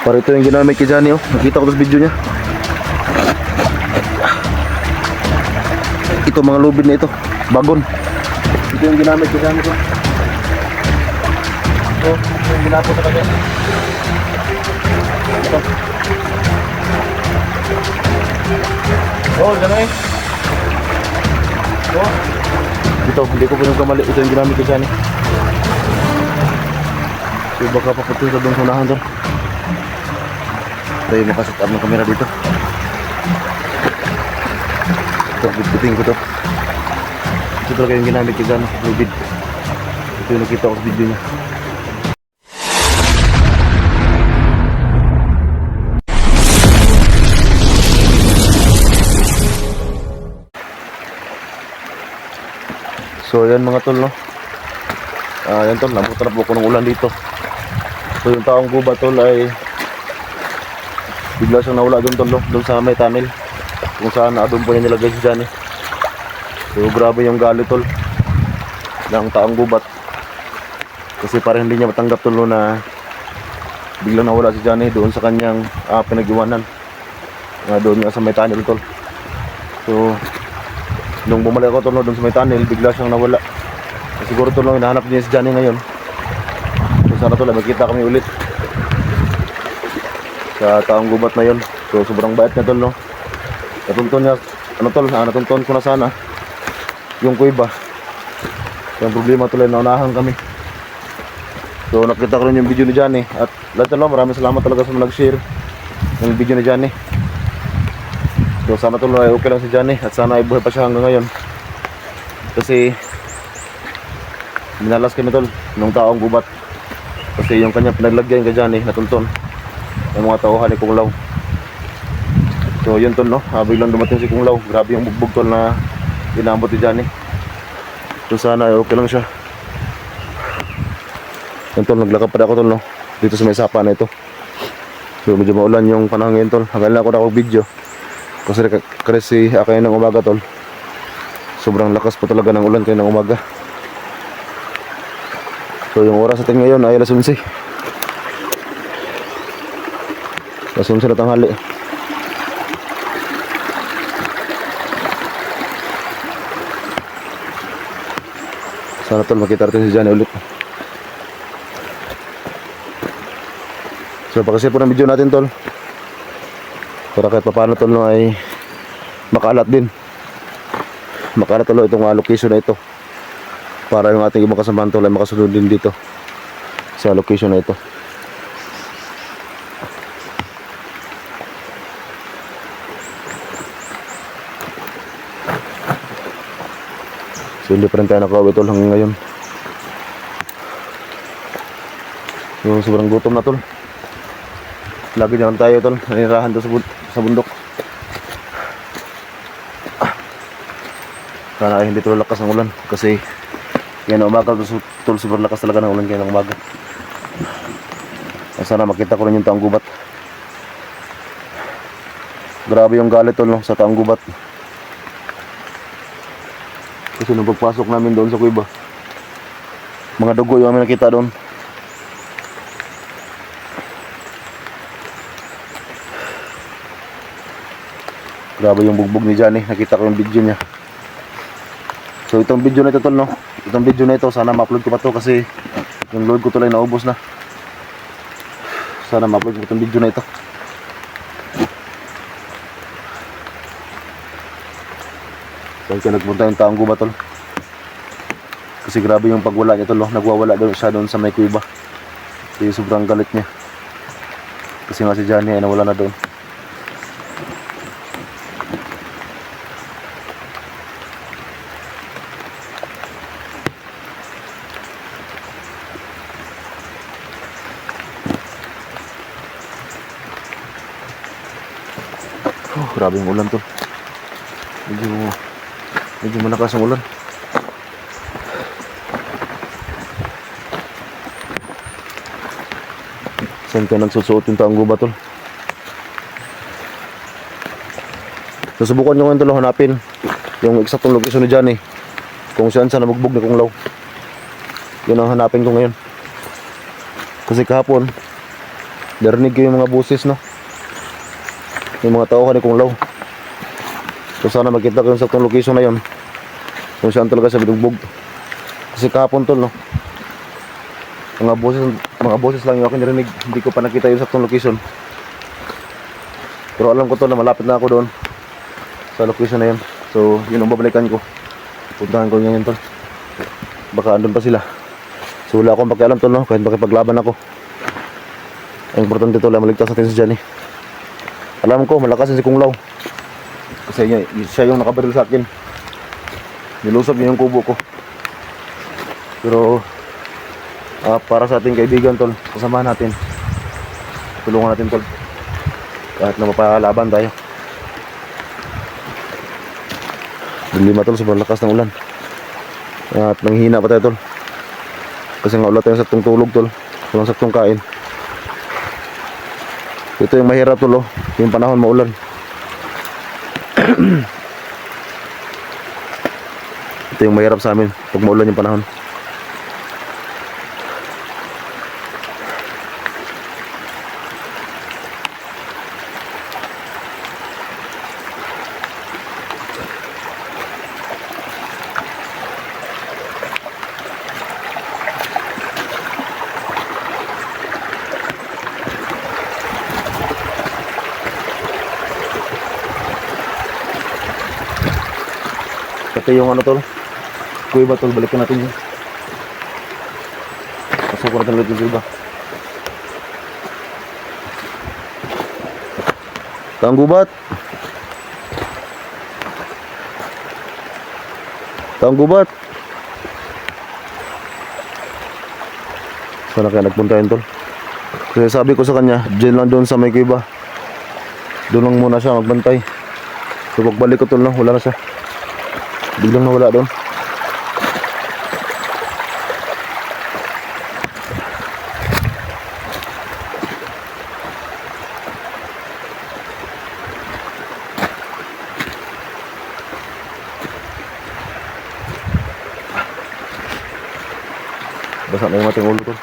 Para ito yung ginamit kay Johnny, oh. Nakita ko sa video niya. Ito mga lubid na ito, bagon. Ito yung ginamit kay Johnny, oh. Ito yung ginapo sa kanya. Ito. Oh, Johnny. Oh. Ito, hindi ko pinagkamali. Ito yung ginamit kay Johnny. So baka paputin sa doon sa unahan doon. Tayo makaset up ng camera dito. Ito, bitbiting ko to. Ito talaga yung ginamit kay Johnny, lubid. Ito yung nakita ko sa video niya. So yan mga tol, no. Yan tol, nabutan na po ko ng ulan dito. So yung taong gubat tol ay bigla siyang nawala doon tol, no? Doon sa may tunnel kung saan doon po niya nilagay si Johnny. So grabe yung galit tol ng taong gubat, kasi parang hindi niya matanggap tol, no, na biglang nawala si Johnny doon sa kanyang pinag-iwanan doon nga sa may tunnel tol. So nung bumalik ako tol, no, doon sa may tunnel, bigla siyang nawala. Siguro tol, no, hinahanap niya si Johnny ngayon. So sana tol, magkita kami ulit sa taong gubat na yun. So sobrang bait niya tol, no. Natuntun niya, natuntun ko na sana yung kuiba. Yung problema tol, naunahan kami. So nakita ko rin yung video ni Johnny. At lahat tol, maraming salamat talaga sa mga nag-share ng video ni Johnny. So sana tol ay okay lang si Johnny, at sana ay buhay pa siya hanggang ngayon. Kasi minalas kami tol nung taong gubat, kasi yung kanya pinaglagyan kay Johnny natuntun yung mga tauhan ni Kung Lao. So yun tol, no, biglang dumating si Kung Lao. Grabe yung bugbog tol na inambot ni Johnny. So sana ay okay lang siya. Yun tol, naglakad pa ako tol, no, dito sa may sapa na ito. So medyo maulan yung panahon ngayon tol. Hanggang lang ako nakapag-video kasi kayo ng umaga tol, sobrang lakas po talaga ng ulan kayo ng umaga. So yung oras natin ngayon ay alas 11. Alas 11 na tanghali. Sana tol makita natin si Johnny ulit. So pakisip po ng video natin tol, para kahit paano tol, no, ay makalat din. Makalat tol itong location na ito, para yung ating ibang kasamahan tol ay makasunod din dito sa location na ito. So hindi pa rin tayo nakauwi tol hanggang ngayon. So sobrang gutom na tol. Lagi naman tayo tol, nanirahan doon sa bundok. Sana ay hindi tol lakas ng ulan, kasi yan umaga tol, sobrang lakas talaga ng ulan kaya ng umaga. Sana makita ko rin yung taong gubat. Grabe yung galit tol, no, sa taong gubat. Kasi nung pagpasok namin doon sa kuiba, mga dugo yung amin nakita doon. Grabe yung bugbog ni Johnny, nakita ko yung video niya. So itong video na ito tol, no, itong video na ito sana ma-upload ko pa to, kasi yung load ko tuloy naubos na. Sana ma-upload ko itong video na ito. So kaya nagpunta yung taong gubat tol, kasi grabe yung pagwala niya tol, no? Nagwawala doon siya doon sa may kuiba. Kasi sobrang galit niya, kasi nga si Johnny ay nawala na doon. Grabe yung ulan tol. Medyo malakas ang ulan. Saan ka nagsusuot yung taong gubat tol? Susubukan nyo ngayon tol, hanapin yung eksaktong location ni Johnny, kung saan sa nabugbog ni Kung Lao. Yun ang hanapin ko ngayon. Kasi kahapon Narinig ko yung mga busis, no? Yung mga tao kani kung law. So sana makita ko yung saktong location na yun. Kung saan talaga sa binugbog. Kasi kahapon tol, no? Mga boses lang yung aking narinig. Hindi ko pa nakita yung saktong location. Pero alam ko tol na malapit na ako doon sa location na yun. So yun ang babalikan ko. Puntahan ko ngayon tol. Baka andun pa sila. So wala akong pakialam tol, no? Kahit makipaglaban ako. Ang importante tol ay maligtas natin si Johnny. Alam ko malakas si Kung Lao. Kasi siya yung nakabaril sa akin. Nilusog niya yung kubo ko. Pero para sa ating kaibigan tol, kasamahan natin. Tulungan natin tol. Kahit na mapalaban tayo. Dilima tol, sobrang lakas ng ulan. At nanghihina pa tayo tol. Kasi nga ulat tayo saktong tulog tol. Walang saktong kain. Ito yung mahirap tol, oh. Yung panahon maulan. Ito yung mahirap sa amin pag maulan yung panahon. Ito yung ano tol, kuiba tol, balikan natin yun. Pasok natin ulit yung kuiba. Tanggubat. Tanggubat. Sana kaya nagpunta yun tol. Kasi sabi ko sa kanya, dyan lang doon sa may kuiba. Doon lang muna siya magbantay. So pagbalik ko tol, no, wala na siya. Biglang nawala doon. Basa na yung ating ulo tol.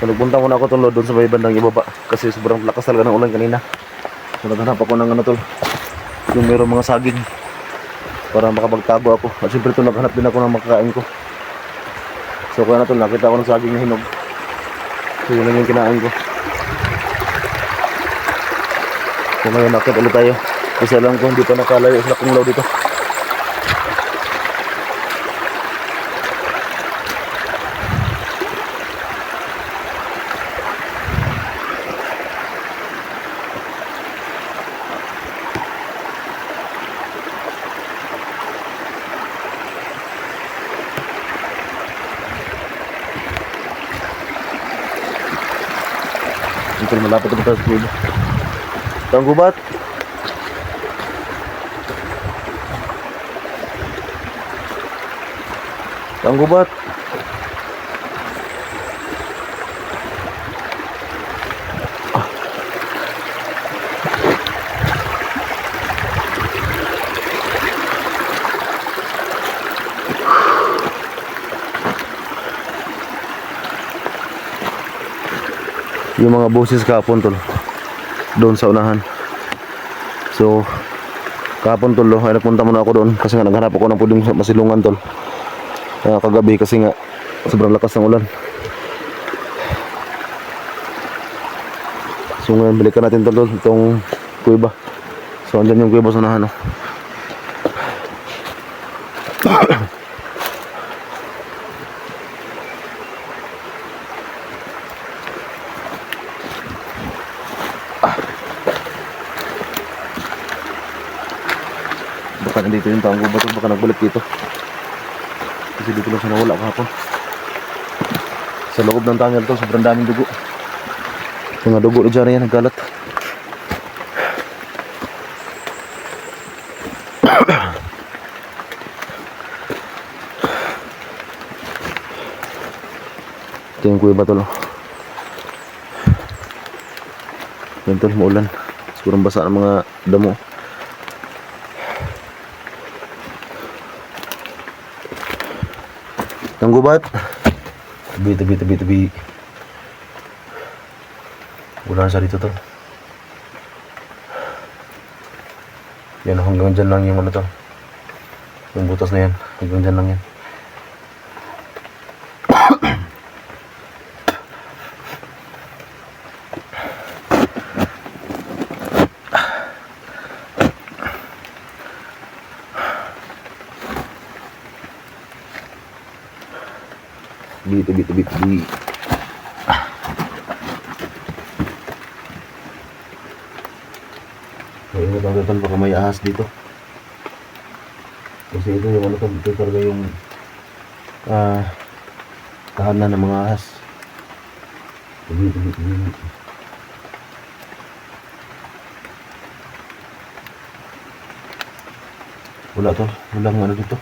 So, nagpunta muna ako tol doon sa may bandang ibaba kasi sobrang lakas talaga ng ulan kanina. So naghanap ako ng ano tol, yung mayroong mga saging para makapagtago ako. At syempre tol, naghanap din ako ng makakain ko. So kaya na tol, nakita ako ng saging na hinog. So yun lang yung kinain ko. So ngayon nakit ulit tayo kasi alam ko hindi pa nakalayo sa Kung Lao dito. Ito malapit na tayo sa kubo. Tanggubat. Tanggubat. Yung mga boses kahapon tol doon sa unahan. So kahapon tol, ay nagpunta muna ako doon kasi nga naghanap ako ng pwedeng masilungan tol kagabi kasi nga sobrang lakas ng ulan. So ngayon balikan natin tol itong kuiba. So andyan yung kuiba sa unahan, no? Baka nandito yung Tanggubat tol, baka nagbalik dito kasi dito lang siya nawala kahapon. Sa loob ng tunnel to, sobrang daming dugo. Mga dugo na dyan yan, nagkalat. Ito yung kuweba tol. Yan tol, maulan. Siguro basa ng mga damo. Ang gubat. Tabi. Ulan sa dito tol. Yan, hanggang dyan lang yung ano tol. Yung butas na yan. Hanggang dyan lang yan. Tabi. Ayun ang tol, baka may ahas dito. Kasi ito yung ano tol, ito talaga yung tahanan ng mga ahas. Tabi. Wala tol, walang ano dito.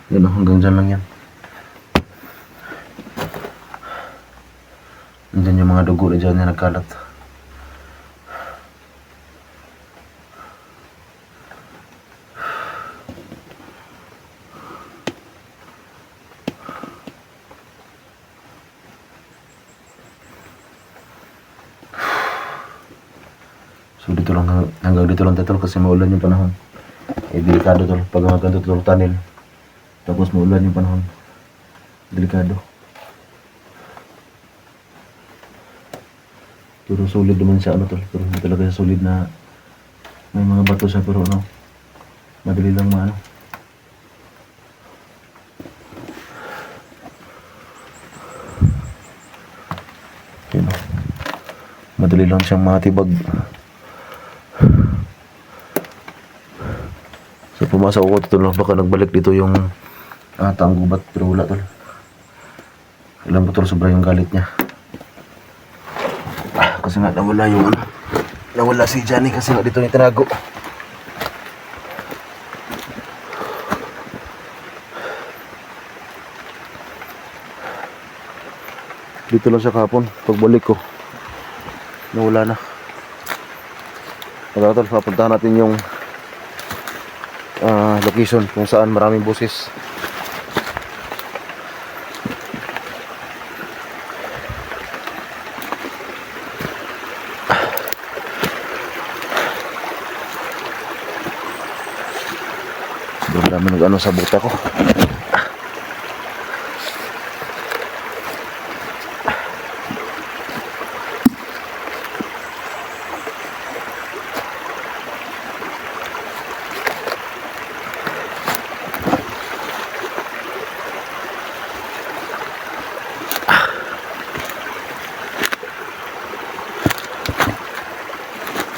Yan, hanggang dyan lang yan. Nandyan yung mga dugo na dyan na nagkalat. So dito lang, hanggang dito lang tayo kasi maulan yung panahon. Delikado tol pag magkanto tol tunnel. Tapos maulan yung panahon. Delikado. Pero solid naman siya ano tol. Pero hindi talaga siya solid na may mga bato siya pero ano. Madali lang maano. Yun o. Madali lang siyang matibag. So pumasok ako tol, baka nagbalik dito yung taang gubat pero wala tol. Alam ko tol, sobra yung galit niya. Kasi nga nawala yung ano, nawala si Johnny kasi nga dito niya tinago. Dito lang siya kahapon, pagbalik ko nawala na. Kaya tol, papuntahan natin yung location kung saan maraming busis. Sobrang dami ng ano sa buta ko.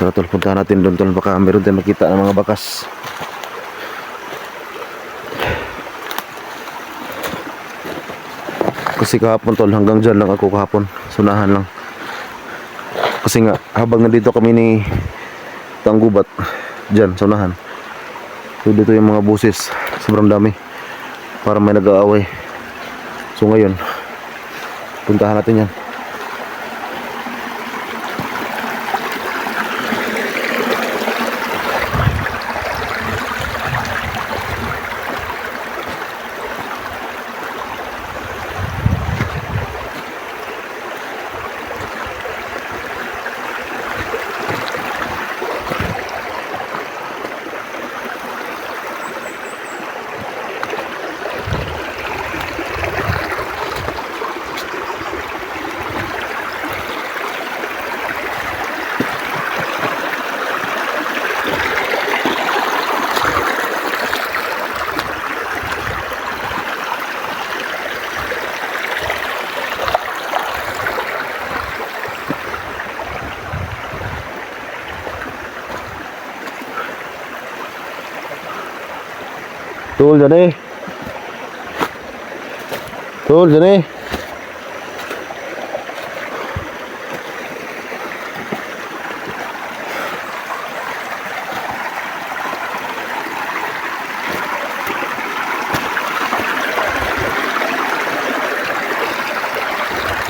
So tol, punta natin doon tol, baka meron tayong makita ng mga bakas. Kasi kahapon tol, hanggang dyan lang ako kahapon, sunahan lang. Kasi nga habang nandito kami ni Tanggubat dyan, sunahan. So dito yung mga busis, sobrang dami. Para may nag-aaway. So ngayon puntahan natin yan. Tol, dyan eh. Tol, dyan eh.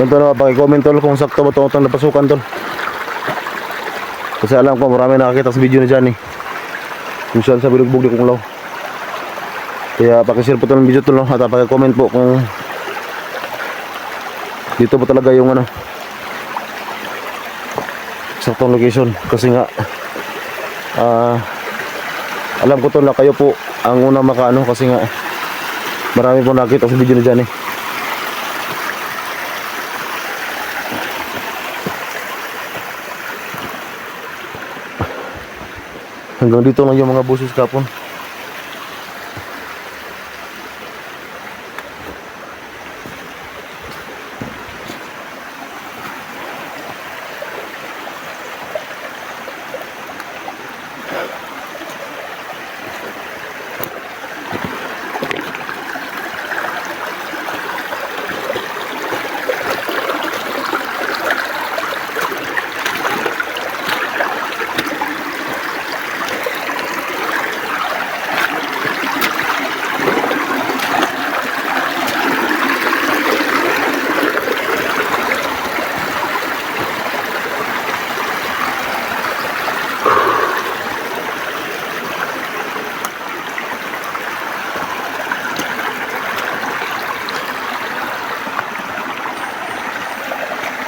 Yun tol, pakicomment tol kung sakto ba itong napasukan tol. Kasi alam ko marami nakakita sa video ni Johnny kung saan sa bilugbog ni Kunglaw. Kaya pakishare po tol ng video tol, no? At pakicomment po kung dito po talaga yung ano, saktong location. Kasi nga alam ko tol na kayo po ang unang makaano, kasi nga marami po nakita sa video ni Johnny. Hanggang dito lang yung mga buses kapon.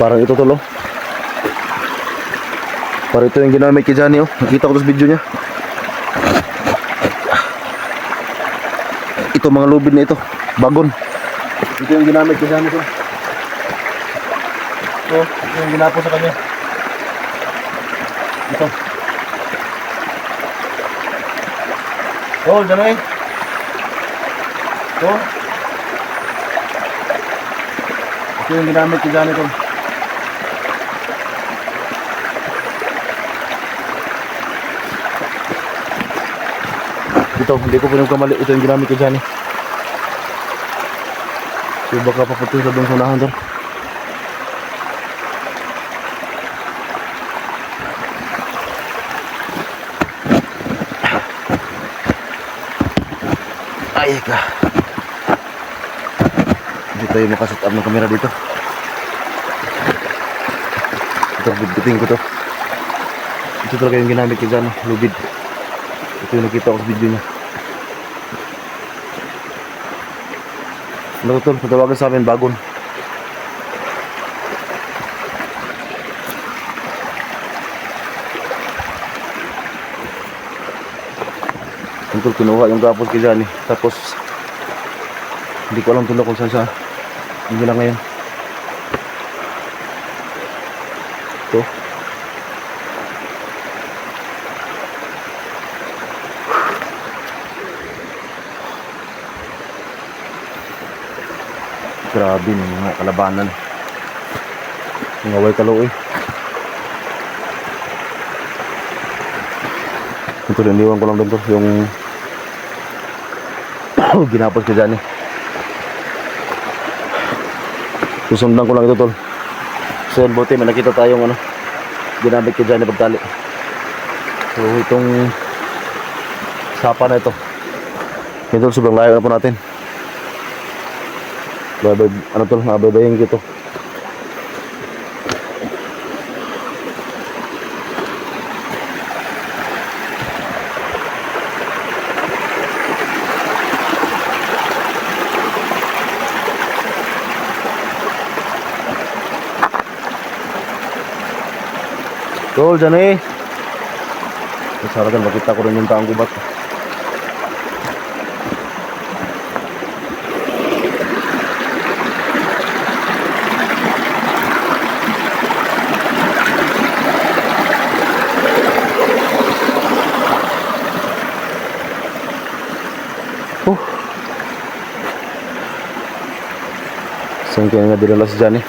Parang ito tol, oh. Parang ito yung ginamit kay Johnny, oh. Nakita ko sa video niya. Ito mga lubid na ito, bagon. Ito yung ginamit kay Johnny, tol. Ito yung ginapo sa kanya. Ito. Oh, Johnny. Ito yung ginamit kay Johnny, tol. Ito, hindi ko pinagkamali. Ito yung ginamit ko dyan, eh. So baka paputoy sa doon sa unahan doon. Ay ka. Hindi tayo makaset up ng camera dito. Ito, bitbitin ko to. Ito talaga yung ginamit ko dyan, lubid. Ito yung nakita ko sa video niya. Ano tol, patawagan sa amin, bagon. Tol, kinuha yung gapos kay Johnny. Tapos hindi ko alam tol kung saan siya. Hindi lang ngayon. Ito. Grabe ng mga kalabanan. Mga way kaloy. Ito rin, iwan ko lang doon to, yung ginapos ko dyan, eh. Susundan ko lang ito tol. So yun, buti may nakita tayong ano, ginamit ko dyan pagtali. So itong sapa na ito. Ito sobrang layo na po natin. Ano tol, babayin ko ito. Tol, dyan eh. Masaragan, makita ko rin yung taong gubat. Saan kaya nga dinala si Johnny?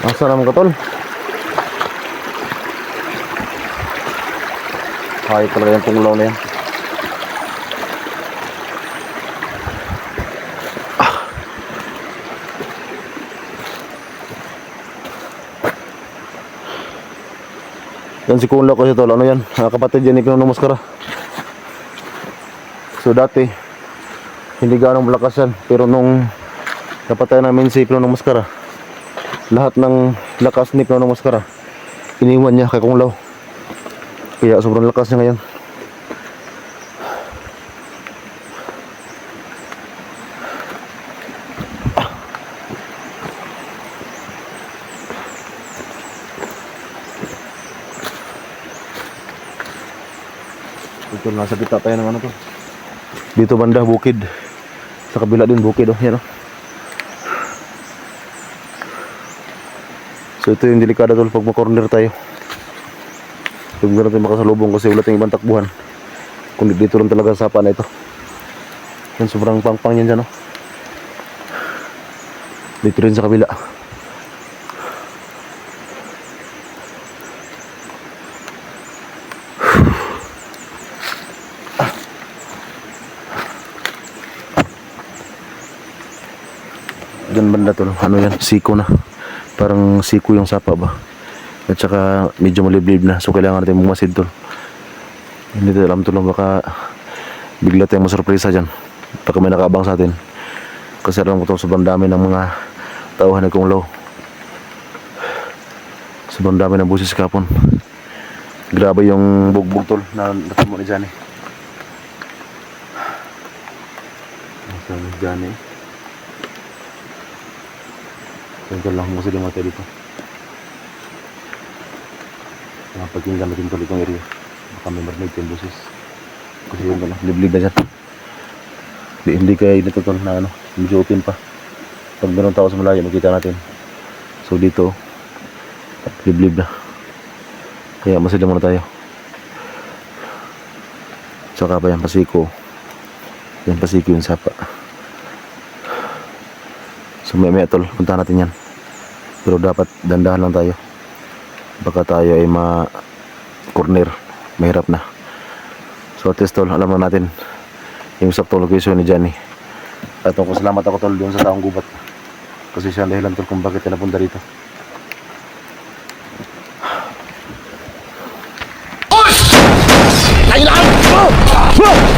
Asa naman ka tol? Hayop talaga yung tunglaw na yan. Yan si Kunlaw kasi tol, ano yan? Kapatid yan ni Pinong Maskara. So dati, hindi ganong malakas yan. Pero nung napatay namin si Pinong Maskara, lahat ng lakas ni Pinong Maskara, iniwan niya kay Kunlaw. Kaya sobrang lakas niya ngayon. Ito, nasa kita tayo ng ano to. Dito banda bukid. Sa kabila din bukid oh, yan oh. So ito yung delikado tol pag ma-corner tayo. Huwag na natin makasalubong kasi wala tayong ibang takbuhan. Kundi dito lang talaga sa sapa na ito. Yan, sobrang pang-pang yan dyan oh. Dito rin sa kabila. Diyan banda tol, ano yan, siko na. Parang siko yung sapa ba. At saka medyo maliblib na, so kailangan natin magmasid tol. Hindi tayo alam tol, baka bigla tayong masurpresa dyan. Baka may nakaabang sa atin. Kasi alam ko tol, sobrang dami ng mga tauhan na Kunlaw. Sobrang dami ng busis kapon. Grabe yung bugbog tol na natamo ni Johnny. Nasaan ni Johnny? Ito lang mo sila matay dito. Pagkinggan natin tuloy itong area. Baka may marinig yung busis. Kasi yun ka na, liblib na dyan. Hindi kayo dito tol na ano, medyo open pa. Pag meron tao sa malayo, makita natin. So dito, liblib na. Kaya masila muna tayo. Saka pa yan, pasiko. Yan pasiko yung sapa. So may tol, punta natin yan. Pero dapat dandahan lang tayo. Baka tayo ay ma-corner. Mahirap na. So at least tol, alam na natin yung saktong location ni Johnny. At kung salamat ako tol doon sa taong gubat. Kasi siya ang dahilan tol kung bakit napunta dito. Ay lang!